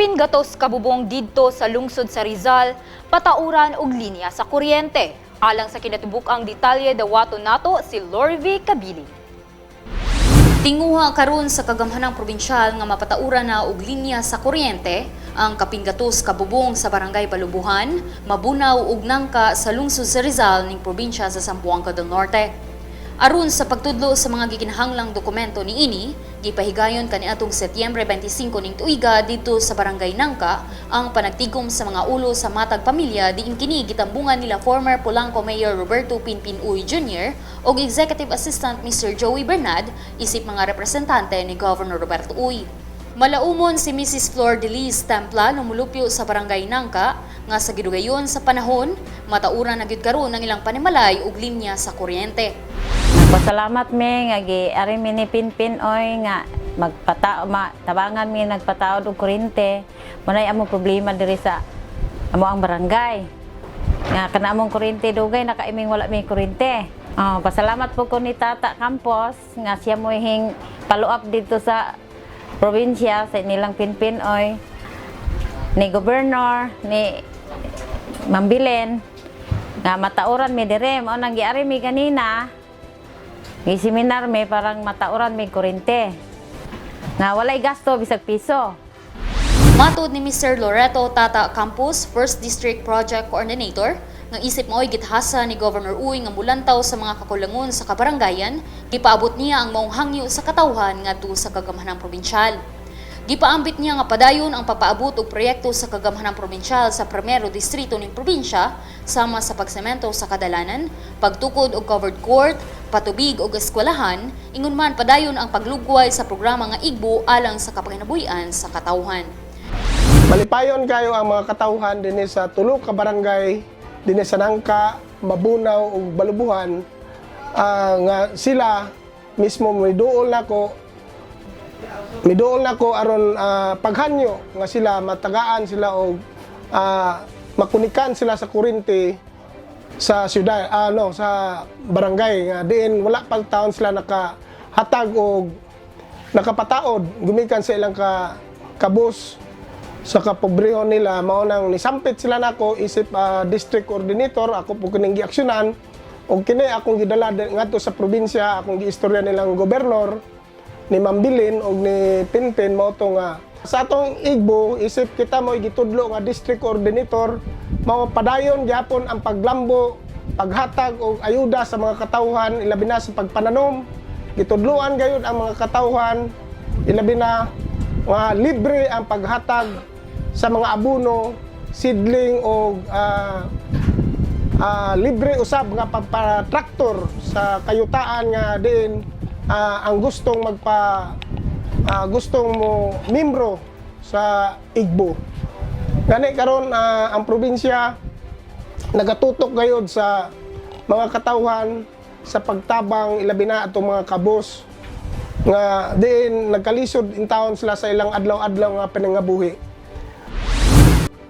Kapin gatos kabubong didto sa lungsod sa Rizal, patauran og linya sa kuryente. Alang sa kinatubuk-ang detalye dawato nato si Lorvie Kabili. Tinguha karon sa kagamhanang probinsyal nga mapatauran na og linya sa kuryente ang kapin gatos kabubong sa barangay Balubuhan, Mabunaw ug Nangka sa lungsod sa Rizal ning probinsya sa Zamboanga del Norte. Aron sa pagtudlo sa mga gikinahanglang dokumento niini, gipahigayon kaniadtong Setyembre 25 ning tuiga dito sa Barangay Nangka ang panagtigom sa mga ulo sa matag pamilya diin kini gitambungan nila former Polanco Mayor Roberto Pinpin Uy Jr. o Executive Assistant Mr. Joey Bernad isip mga representante ni Governor Roberto Uy. Malaumon si Mrs. Flor Deliz Templa numulupyo sa Barangay Nangka nga sa gidugayon sa panahon matauran na gyud karon ang ilang panimalay ug linya sa kuryente. Pasalamat mi nga giari mi ni Pinpin oy nga tabangan mi nagpataod og kuryente. Munay among problema diri sa amo ang barangay. Nga kana among kuryente dugay nakaiming wala mi kuryente. Pasalamat po ko ni Tata Campos nga siya mo hing follow up dito sa probinsya sa nilang Pinpin oy. Ni Governor ni Mambilen nga matauran mi dire mao nang giari mi kanina. Seminar may parang matauran may kuryente. Nga walay gasto bisag piso. Matud ni Mr. Loreto Tata Campos, 1st District Project Coordinator, nga isip mao'y githasa ni Governor Uy nga mulantaw sa mga kakulangon sa kabarangayan, gipaabot niya ang maong hangyo sa katawhan ngadto sa kagamhanang probinsyal. Gipaambit niya nga padayon ang papaabot og proyekto sa kagamhanang probinsyal sa primero distrito ning probinsya sama sa pagsemento sa kadalanan, pagtukod og covered court, patubig og eskwelahan, ingon man padayon ang paglugway sa programa nga igbo alang sa kapanginabuhian sa katawhan. Malipayon kayo ang mga katawhan dinhi sa tulo ka barangay dinhi sa Nangka, Mabunaw ug Balubuhan nga sila mismo miduol nako aron paghanyo nga sila matagaan sila og makunikan sila sa kuryente sa syudad sa barangay nga diin wala pang taon sila nakahatag og nakapataod gumikan sa ilang kabus sa kapobrehon nila mao nang nisampit sila nako isip district coordinator ako po kining giaksyonan og kini akong gidala ngadto sa probinsya akong giistorya nilang gobernador ni Mambilin og ni Pinpin mao to nga sa atong igbo isip kita mo gitudlo nga district coordinator mao padayon gyapon ang paglambo paghatag og ayuda sa mga katawhan ilabi na sa pagpananom gitudloan gayud ang mga katawhan ilabi na nga libre ang paghatag sa mga abono seedling og libre usab nga pagpa-traktor sa kayutaan nga diin ang gustong gustong mo membro sa igbo. Gani karon ang probinsya nagatutok gayud sa mga katawhan sa pagtabang ilabi na atong mga kabos nga diin nagkalisod in town sila sa ilang adlaw-adlaw nga panangabuhi.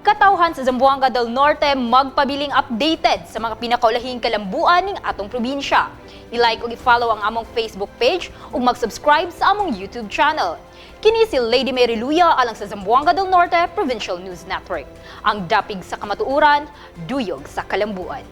Katawhan sa Zamboanga del Norte magpabiling updated sa mga pinakaulahing kalambuan ning atong probinsya. I-like ug i-follow ang among Facebook page ug mag-subscribe sa among YouTube channel. Kini si Lady Mary Luya alang sa Zamboanga del Norte Provincial News Network. Ang dapig sa kamatuoran, duyog sa kalambuan.